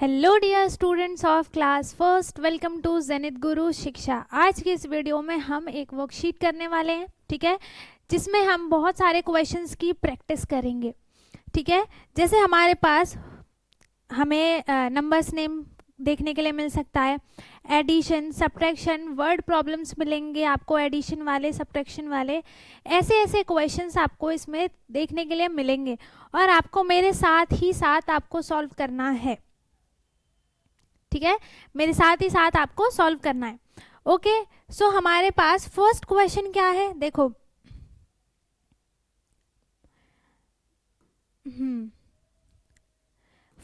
Hello dear students of class first, welcome to Zenith Guru Shiksha. आज की इस वीडियो में हम एक वर्कशीट करने वाले हैं, ठीक है, जिसमें हम बहुत सारे क्वेश्चंस की प्रैक्टिस करेंगे। ठीक है, जैसे हमारे पास हमें नंबर्स नेम देखने के लिए मिल सकता है, एडिशन, सब्ट्रैक्शन, वर्ड प्रॉब्लम्स मिलेंगे आपको, एडिशन वाले, सब्ट्रैक्शन वाले, ऐसे ऐसे क्वेश्चंस आपको इसमें देखने के लिए मिलेंगे और आपको मेरे साथ ही साथ आपको सॉल्व करना है। ठीक है, मेरे साथ ही साथ आपको सॉल्व करना है। ओके, सो हमारे पास फर्स्ट क्वेश्चन क्या है, देखो।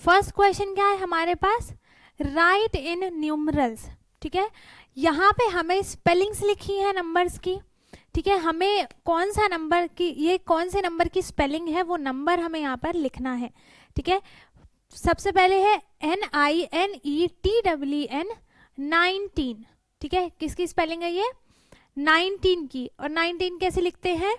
फर्स्ट क्वेश्चन क्या है हमारे पास, राइट इन न्यूमरल्स। ठीक है, यहाँ पे हमें स्पेलिंग्स लिखी है नंबर्स की। ठीक है, हमें कौन सा नंबर की, ये कौन से नंबर की स्पेलिंग है वो नंबर हमें यहाँ पर लिखना है। ठीक है, सबसे पहले है NINETWN 19। ठीक है, किसकी स्पेलिंग है ये, 19 की। और 19 कैसे लिखते हैं,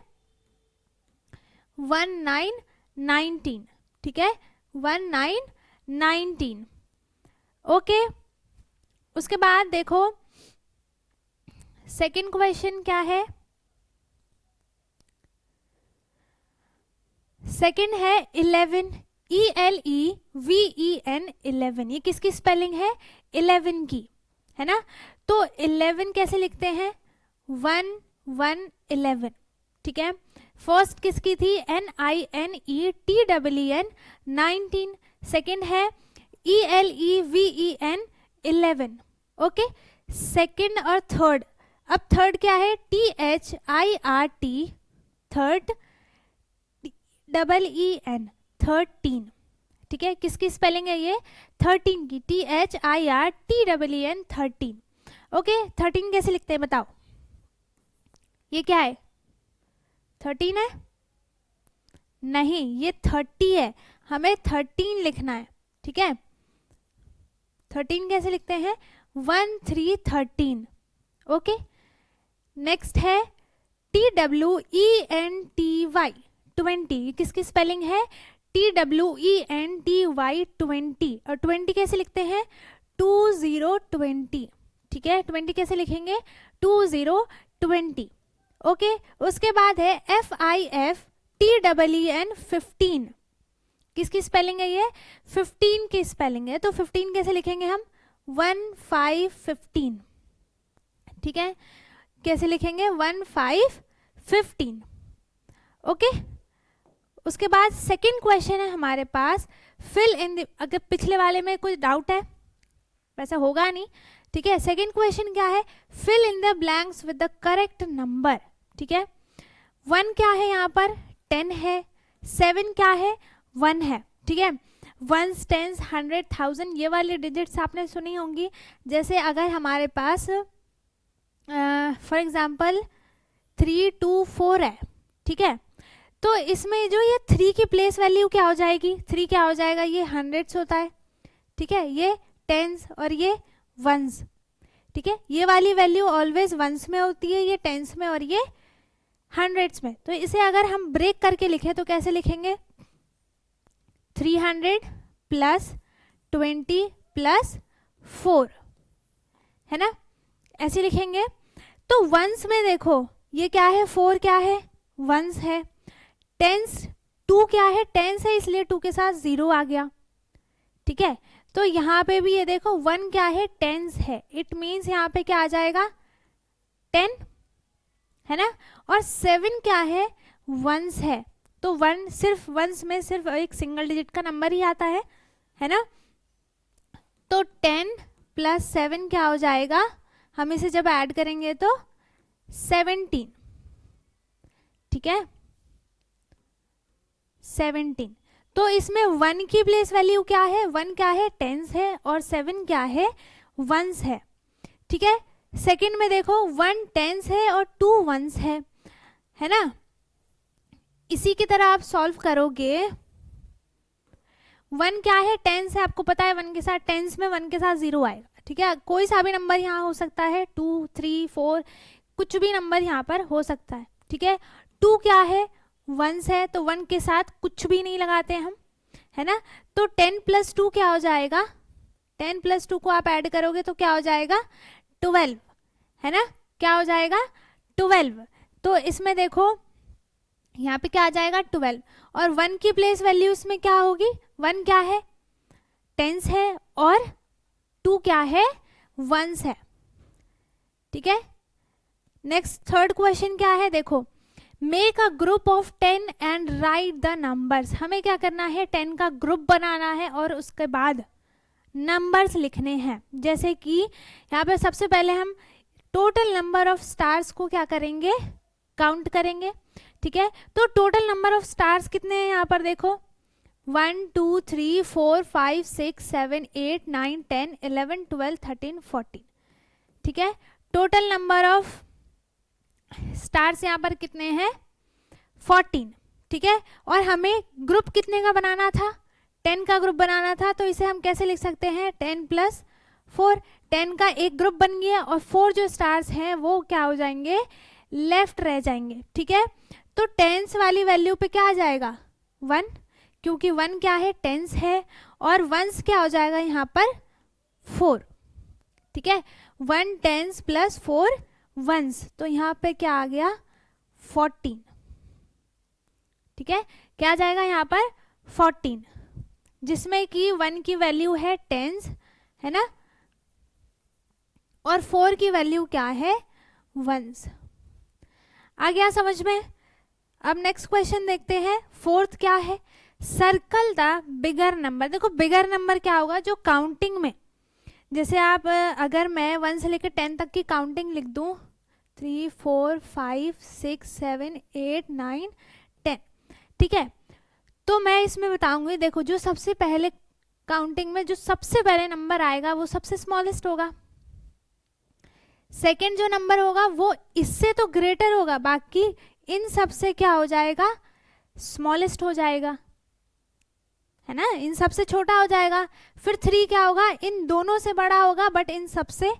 1919। ठीक है, 1919। ओके, उसके बाद देखो सेकंड क्वेश्चन क्या है, सेकंड है 11, ELEVEN 11। ये किसकी स्पेलिंग है, 11 की, है ना। तो 11 कैसे लिखते हैं, 1111। ठीक है, फर्स्ट किसकी थी, NINETWN 19। सेकंड है ELEVEN 11। ओके, सेकंड और थर्ड। अब थर्ड क्या है, THIRT, थर्ड, EEN 13। ठीक है, किसकी स्पेलिंग है ये, 13 की, THIRTEEN 13। ओके, 13 कैसे लिखते हैं बताओ, ये क्या है, 13 है, नहीं ये 30 है, हमें 13 लिखना है। ठीक है, 13 कैसे लिखते हैं, 1313। ओके, नेक्स्ट है TWENTY 20। किसकी स्पेलिंग है, TWENTY 20। और 20 कैसे लिखते हैं, 2020। ठीक है, 20 कैसे लिखेंगे, 2020। ओके, उसके बाद है FIFTEEN 15। किसकी स्पेलिंग है ये, 15 की स्पेलिंग है, तो 15 कैसे लिखेंगे हम, 1515। ठीक है, कैसे लिखेंगे, 1515। ओके, उसके बाद सेकंड क्वेश्चन है हमारे पास, फिल इन, अगर पिछले वाले में कुछ डाउट है, वैसा होगा नहीं। ठीक है, सेकंड क्वेश्चन क्या है, fill in the blanks with the correct number. ठीक है, 1 क्या है यहाँ पर, 10 है, 7 क्या है, 1 है। ठीक है, 1s 10s 100 1000 ये वाली डिजिट्स आपने सुनी होंगी। जैसे अगर हमारे पास फॉर एग्जाम्पल 3 2 4 है, ठीक है, तो इसमें जो ये 3 की प्लेस वैल्यू क्या हो जाएगी, 3 क्या हो जाएगा, ये हंड्रेड्स होता है। ठीक है, ये टेंस और ये वंस। ठीक है, ये वाली वैल्यू ऑलवेज वंस में होती है, ये टेंस में और ये हंड्रेड्स में। तो इसे अगर हम ब्रेक करके लिखें तो कैसे लिखेंगे, 300 प्लस 20 प्लस 4, है ना, ऐसे लिखेंगे। तो वंस में देखो ये क्या है, 4 क्या है, वंस है, टेंस 2 क्या है, टेंस है, इसलिए 2 के साथ 0 आ गया। ठीक है, तो यहाँ पे भी ये देखो 1 क्या है, टेंस है, इट मीन्स यहाँ पे क्या आ जाएगा, 10, है ना। और 7 क्या है, वंस है, तो 1 सिर्फ वंस में सिर्फ एक सिंगल डिजिट का नंबर ही आता है ना। तो 10 प्लस 7 क्या हो जाएगा, हम इसे जब ऐड करेंगे तो 17। ठीक है, 17। तो इसमें 1 की प्लेस वैल्यू क्या है, 1 क्या है, टेंस है, और 7 क्या है, वंस है। ठीक है, सेकंड में देखो 1 टेंस है और 2 वंस है ना। इसी की तरह आप सॉल्व करोगे, 1 क्या है, टेंस है, आपको पता है 1 के साथ, टेंस में 1 के साथ 0 आएगा। ठीक है, कोई सा भी नंबर यहाँ हो सकता है, 2 3 4 कुछ भी नंबर यहाँ पर हो सकता है। ठीक है, 2 क्या है, वंस है, तो 1 के साथ कुछ भी नहीं लगाते हम, है ना। तो 10 प्लस 2 क्या हो जाएगा, 10 प्लस 2 को आप ऐड करोगे तो क्या हो जाएगा 12, है ना, क्या हो जाएगा 12। तो इसमें देखो यहाँ पे क्या आ जाएगा 12, और 1 की प्लेस वैल्यू इसमें क्या होगी, 1 क्या है टेंस है और 2 क्या है वंस है, ठीक है। नेक्स्ट थर्ड क्वेश्चन क्या है, देखो make a group of 10 and right the numbers. हमें क्या करना है 10 का ग्रुप बनाना है और उसके बाद नंबर्स लिखने हैं। जैसे कि यहाँ पे सबसे पहले हम टोटल नंबर ऑफ स्टार्स को क्या करेंगे काउंट करेंगे, ठीक है। तो टोटल नंबर ऑफ स्टार्स कितने हैं यहाँ पर देखो 1 2 3 4 5 6 7 8 9 10 11 12 13 14, ठीक है। टोटल नंबर ऑफ स्टार्स यहाँ पर कितने हैं 14, ठीक है। और हमें ग्रुप कितने का बनाना था 10 का ग्रुप बनाना था, तो इसे हम कैसे लिख सकते हैं 10 प्लस 4, 10 का एक ग्रुप बन गया और 4 जो स्टार्स हैं वो क्या हो जाएंगे लेफ्ट रह जाएंगे, ठीक है। तो टेंस वाली वैल्यू पे क्या आ जाएगा 1, क्योंकि 1 क्या है टेंस है, और वंस क्या हो जाएगा यहाँ पर 4, ठीक है। 1 टेंस प्लस 4 वंस, तो यहाँ पे क्या आ गया 14, ठीक है। क्या आ जाएगा यहाँ पर 14, जिसमें कि 1 की वैल्यू है टेंस, है ना, और 4 की वैल्यू क्या है वंस। आ गया समझ में। अब नेक्स्ट क्वेश्चन देखते हैं। फोर्थ क्या है सर्कल द बिगर नंबर। देखो बिगर नंबर क्या होगा जो काउंटिंग में, जैसे आप अगर मैं 1 से लेकर 10 तक की काउंटिंग लिख दूं 3 4 5 6 7 8 9 10, ठीक है। तो मैं इसमें बताऊंगी देखो जो सबसे पहले काउंटिंग में जो सबसे पहले नंबर आएगा वो सबसे स्मॉलेस्ट होगा, सेकंड जो नंबर होगा वो इससे तो ग्रेटर होगा, बाकी इन सब से क्या हो जाएगा स्मॉलेस्ट हो जाएगा, है ना, इन सब से छोटा हो जाएगा। फिर 3 क्या होगा इन दोनों से बड़ा होगा बट इन सब से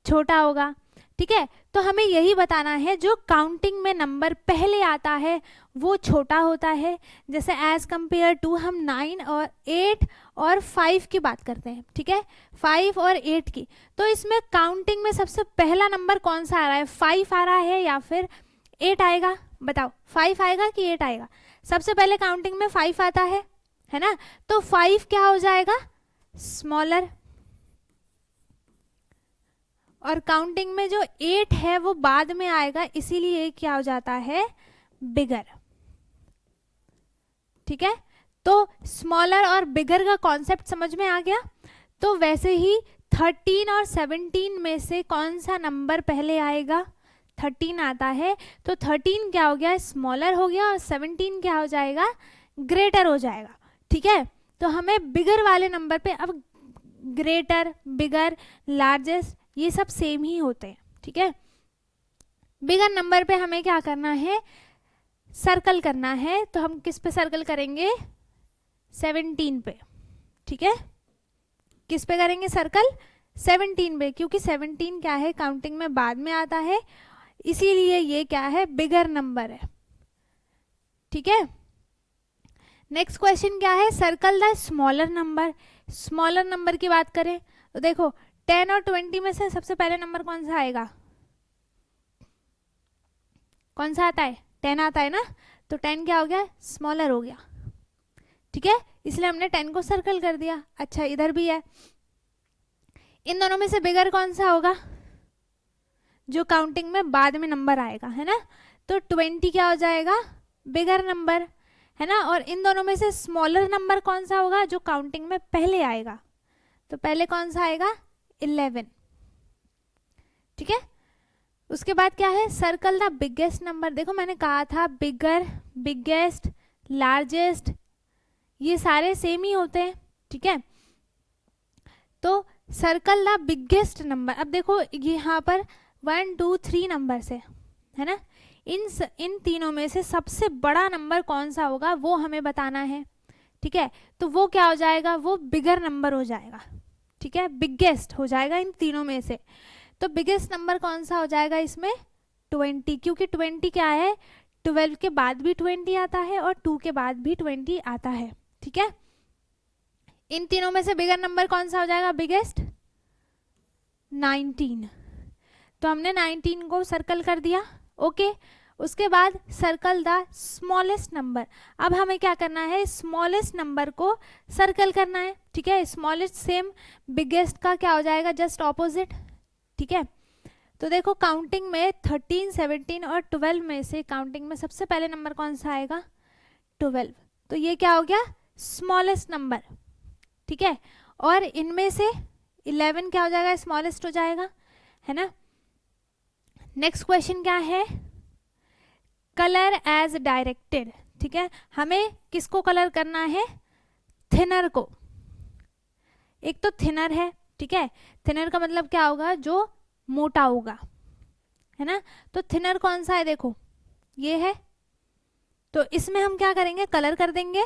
छोटा होगा, ठीक है। तो हमें यही बताना है जो काउंटिंग में नंबर पहले आता है वो छोटा होता है। जैसे एज कंपेयर टू हम 9 और 8 और 5 की बात करते हैं, ठीक है, 5 और 8 की। तो इसमें काउंटिंग में सबसे पहला नंबर कौन सा आ रहा है 5 आ रहा है या फिर 8 आएगा, बताओ 5 आएगा कि 8 आएगा। सबसे पहले काउंटिंग में 5 आता है ना, तो 5 क्या हो जाएगा स्मॉलर, और काउंटिंग में जो 8 है वो बाद में आएगा, इसीलिए क्या हो जाता है बिगर, ठीक है। तो स्मॉलर और बिगर का कॉन्सेप्ट समझ में आ गया। तो वैसे ही 13 और 17 में से कौन सा नंबर पहले आएगा 13 आता है, तो 13 क्या हो गया स्मॉलर हो गया और 17 क्या हो जाएगा ग्रेटर हो जाएगा, ठीक है। तो हमें बिगर वाले नंबर पे, अब ग्रेटर बिगर लार्जेस्ट ये सब सेम ही होते हैं, ठीक है। बिगर नंबर पे हमें क्या करना है सर्कल करना है, तो हम किस पे सर्कल करेंगे 17 पे, ठीक है। किस पे करेंगे सर्कल 17 पे, क्योंकि 17 क्या है काउंटिंग में बाद में आता है, इसीलिए ये क्या है बिगर नंबर है, ठीक है। नेक्स्ट क्वेश्चन क्या है circle the smaller number. Smaller number की बात करें तो देखो 10 और 20 में से सबसे पहले नंबर कौन सा आएगा, कौन सा आता है 10 आता है ना, तो 10 क्या हो गया स्मॉलर हो गया, ठीक है, इसलिए हमने 10 को सर्कल कर दिया। अच्छा इधर भी है, इन दोनों में से बिगर कौन सा होगा जो काउंटिंग में बाद में नंबर आएगा, है ना, तो 20 क्या हो जाएगा बिगर नंबर, है ना। और इन दोनों में से स्मॉलर नंबर कौन सा होगा जो काउंटिंग में पहले आएगा, तो पहले कौन सा आएगा 11, ठीक है। उसके बाद क्या है सर्कल द बिगेस्ट नंबर। देखो मैंने कहा था बिगर बिगेस्ट लार्जेस्ट ये सारे सेम ही होते हैं, ठीक है। तो सर्कल द बिगेस्ट नंबर, अब देखो यहाँ पर 1 2 3 नंबर से, है ना, इन तीनों में से सबसे बड़ा नंबर कौन सा होगा वो हमें बताना है, ठीक है। तो वो क्या हो जाएगा वो बिगर नंबर हो जाएगा, ठीक है, बिगेस्ट हो जाएगा इन तीनों में से। तो बिगेस्ट नंबर कौन सा हो जाएगा इसमें 20, क्योंकि 20 क्या है 12 के बाद भी 20 आता है और 2 के बाद भी 20 आता है, ठीक है। इन तीनों में से बिगर नंबर कौन सा हो जाएगा, बिगेस्ट? 19। तो हमने 19 को सर्कल कर दिया। ओके, उसके बाद सर्कल द स्मॉलेस्ट नंबर। अब हमें क्या करना है, स्मॉलेस्ट नंबर को सर्कल करना है। ठीक है, स्मॉलेस्ट सेम बिगेस्ट का क्या हो जाएगा, जस्ट ऑपोजिट। ठीक है, तो देखो काउंटिंग में 13, 17 और 12 में से काउंटिंग में सबसे पहले नंबर कौन सा आएगा, 12। तो ये क्या हो गया, स्मॉलेस्ट नंबर। ठीक है, और इनमें से 11 क्या हो जाएगा, स्मॉलेस्ट हो जाएगा, है ना। नेक्स्ट क्वेश्चन क्या है, कलर एज डायरेक्टेड। ठीक है, हमें किसको कलर करना है, थिनर को। एक तो थिनर है, ठीक है, थिनर का मतलब क्या होगा, जो मोटा होगा, है ना। तो थिनर कौन सा है, देखो ये है। तो इसमें हम क्या करेंगे, कलर कर देंगे।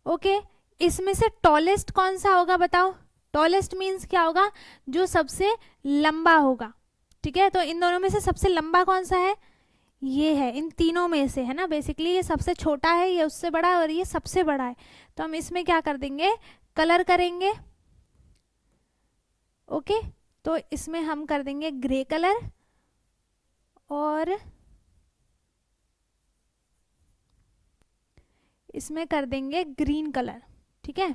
ओके, इसमें से टॉलेस्ट कौन सा होगा, बताओ। टॉलेस्ट मीन्स क्या होगा, जो सबसे लंबा होगा। ठीक है, तो इन दोनों में से सबसे लंबा कौन सा है, ये है, इन तीनों में से, है ना। बेसिकली ये सबसे छोटा है, ये उससे बड़ा है और ये सबसे बड़ा है। तो हम इसमें क्या कर देंगे, कलर करेंगे। ओके, तो इसमें हम कर देंगे ग्रे कलर और इसमें कर देंगे ग्रीन कलर। ठीक है,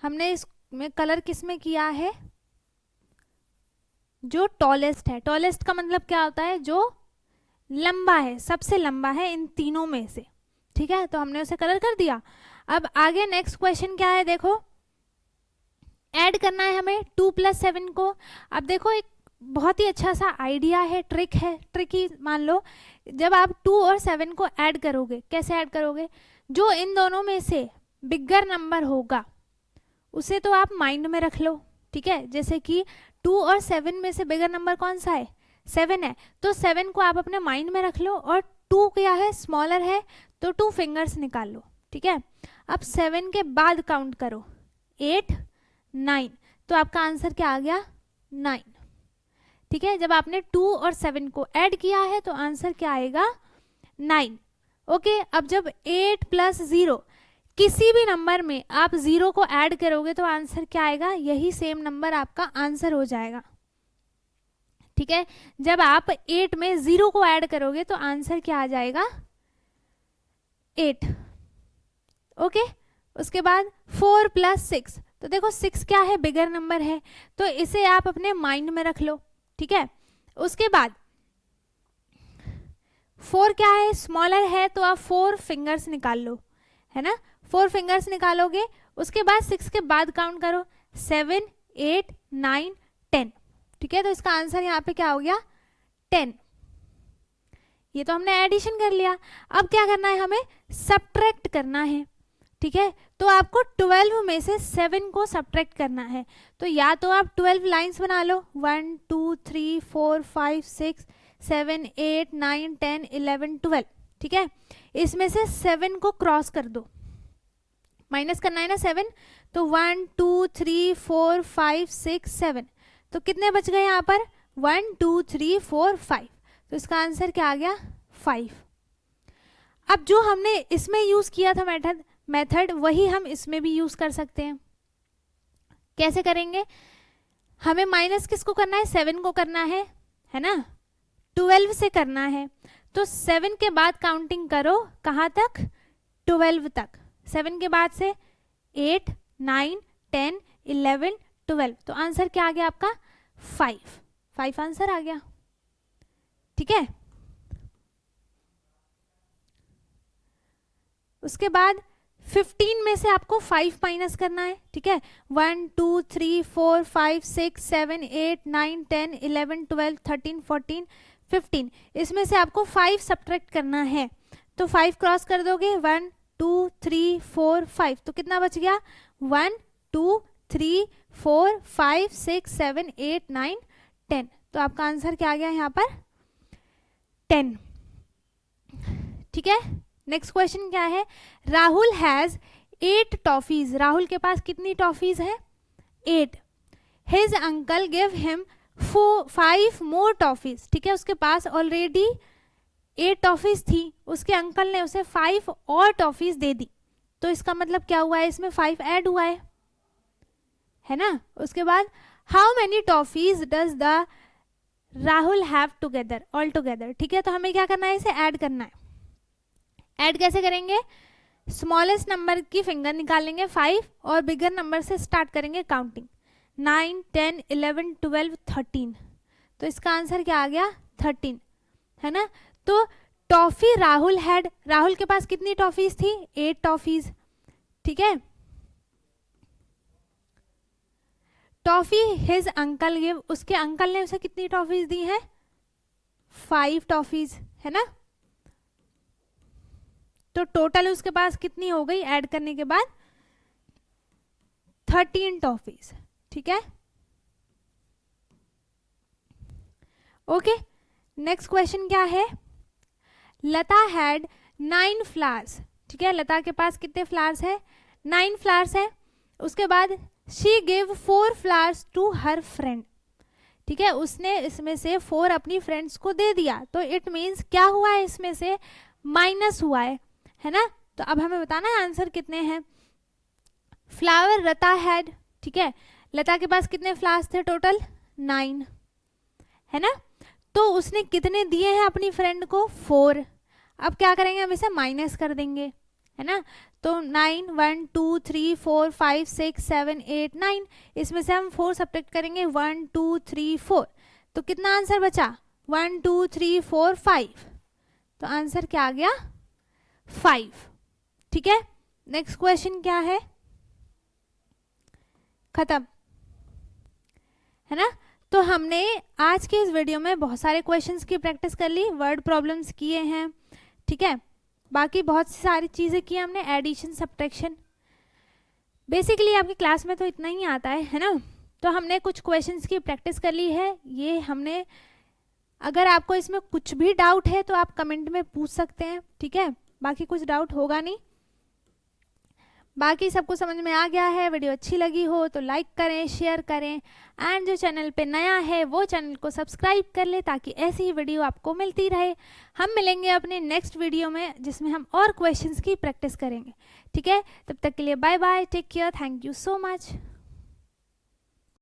हमने इसमें कलर किसमें किया है, जो टॉलेस्ट है। टॉलेस्ट का मतलब क्या होता है, जो लंबा है, सबसे लंबा है इन तीनों में से। ठीक है, तो हमने उसे कलर कर दिया। अब आगे नेक्स्ट क्वेश्चन क्या है, देखो ऐड करना है हमें 2 + 7 को। अब देखो एक बहुत ही अच्छा सा आइडिया है, ट्रिक है, ट्रिकी मान लो। जब आप 2 और 7 को ऐड करोगे, कैसे ऐड करोगे, जो इन दोनों में से बिगर नंबर होगा उसे तो आप माइंड में रख लो। ठीक है, जैसे कि 2 और 7 में से बिगर नंबर कौन सा है, 7 है। तो 7 को आप अपने माइंड में रख लो और 2 क्या है, स्मॉलर है, तो 2 फिंगर्स निकाल लो। ठीक है, अब 7 के बाद काउंट करो, 8, 9, तो आपका आंसर क्या आ गया, 9। ठीक है, जब आपने 2 और 7 को ऐड किया है तो आंसर क्या आएगा, 9। ओके, अब जब 8 + 0 किसी भी नंबर में आप 0 को ऐड करोगे तो आंसर क्या आएगा, यही सेम नंबर आपका आंसर हो जाएगा। ठीक है, जब आप 8 में 0 को ऐड करोगे तो आंसर क्या आ जाएगा, 8। ओके, उसके बाद 4 + 6, तो देखो 6 क्या है, बिगर नंबर है, तो इसे आप अपने माइंड में रख लो। ठीक है, उसके बाद 4 क्या है, स्मॉलर है, तो आप 4 फिंगर्स निकाल लो, है ना। 4 फिंगर्स निकालोगे, उसके बाद 6 के बाद काउंट करो, 7, 8, 9, 10। ठीक है, तो इसका आंसर यहाँ पे क्या हो गया, 10। ये तो हमने एडिशन कर लिया। अब क्या करना है, हमें सब्ट्रैक्ट करना है। ठीक है, तो आपको 12 में से 7 को सब्ट्रैक्ट करना है। तो या तो आप 12 लाइंस बना लो, 1 2 3 4 5 6 7 8 9 10 11 12। ठीक है, इसमें से 7 को क्रॉस कर दो, माइनस करना है ना 7, तो 1 2 3 4 5 6 7, तो कितने बच गए यहाँ पर, 1 2 3 4 5, तो इसका आंसर क्या आ गया, 5। अब जो हमने इसमें यूज किया था मेथड वही हम इसमें भी यूज कर सकते हैं। कैसे करेंगे, हमें माइनस किसको करना है, 7 को करना है ना, 12 से करना है। तो 7 के बाद काउंटिंग करो, कहाँ तक, 12 तक। 7 के बाद से 8 9 10 11 12, तो आंसर क्या आ गया आपका, 5 आंसर आ गया। ठीक है, उसके बाद 15 में से आपको 5 माइनस करना है। ठीक है, 1 2 3 4 5 6 7 8 9 10 11 12 13 14 15, इसमें से आपको 5 सब्ट्रैक्ट करना है। तो 5 क्रॉस कर दोगे, 1 2 3 4 5, तो कितना बच गया, 1 2 3 4 5 6 7 8 9 10, तो आपका आंसर क्या आ गया यहाँ पर, 10। ठीक है, नेक्स्ट क्वेश्चन क्या है, राहुल हैज 8 टॉफीज, राहुल के पास कितनी टॉफीज है? 8. हिज अंकल गिव हिम 5 मोर टॉफीज, ठीक है, उसके पास ऑलरेडी 8 टॉफीज थी, उसके अंकल ने उसे 5 और टॉफीज दे दी, तो इसका मतलब क्या हुआ है, इसमें 5 ऐड हुआ है ना। उसके बाद how many toffees does the Rahul have together, all together, ठीक है, तो हमें क्या करना है, इसे ऐड करना है। ऐड कैसे करेंगे? स्मॉलेस्ट नंबर की फिंगर निकालेंगे 5 और बिगर नंबर से स्टार्ट करेंगे काउंटिंग, 9, 10, 11, 12, 13, तो इसका आंसर क्या आ गया? 13, है ना। तो टॉफी राहुल हैड, राहुल के पास कितनी टॉफीज थी? 8 टॉफीज, ठीक है। टॉफी हिज अंकल गिव, उसके अंकल ने उसे कितनी टॉफीज दी हैं? 5 टॉफीज, है ना। तो टोटल उसके पास कितनी हो गई ऐड करने के बाद? 13 टॉफीज, ठीक है। ओके, नेक्स्ट क्वेश्चन क्या है? लता हैड 9 फ्लावर्स, ठीक है, लता के पास कितने फ्लावर्स है? 9 फ्लावर्स है। उसके बाद she give 4 flowers to her friend, ठीक है, उसने इसमें से 4 अपनी फ्रेंड्स को दे दिया, तो इट मीन्स क्या हुआ है, इसमें से माइनस हुआ है ना। तो अब हमें बताना है आंसर कितने हैं। फ्लावर लता हैड, ठीक है, लता के पास कितने फ्लावर्स थे टोटल? 9, है ना। तो उसने कितने दिए हैं अपनी फ्रेंड को? 4। अब क्या करेंगे, हम इसे माइनस कर देंगे, है ना। तो 9, 1, 2, 3, 4, 5, 6, 7, 8, 9, इसमें से हम 4 सब्ट्रैक्ट करेंगे, 1, 2, 3, 4, तो कितना आंसर बचा? 1, 2, 3, 4, 5, तो आंसर क्या आ गया? 5, ठीक है। नेक्स्ट क्वेश्चन क्या है? खत्म, है ना। तो हमने आज के इस वीडियो में बहुत सारे क्वेश्चंस की प्रैक्टिस कर ली, वर्ड प्रॉब्लम्स किए हैं, ठीक है, बाकी बहुत सारी चीज़ें की हमने, एडिशन, सब्ट्रैक्शन, बेसिकली आपकी क्लास में तो इतना ही आता है ना। तो हमने कुछ क्वेश्चंस की प्रैक्टिस कर ली है, ये हमने, अगर आपको इसमें कुछ भी डाउट है तो आप कमेंट में पूछ सकते हैं, ठीक है, बाकी कुछ डाउट होगा नहीं, बाकी सबको समझ में आ गया है। वीडियो अच्छी लगी हो तो लाइक करें, शेयर करें, एंड जो चैनल पे नया है वो चैनल को सब्सक्राइब कर ले ताकि ऐसी ही वीडियो आपको मिलती रहे। हम मिलेंगे अपने नेक्स्ट वीडियो में जिसमें हम और क्वेश्चंस की प्रैक्टिस करेंगे, ठीक है। तब तक के लिए bye bye, take care, thank you so much.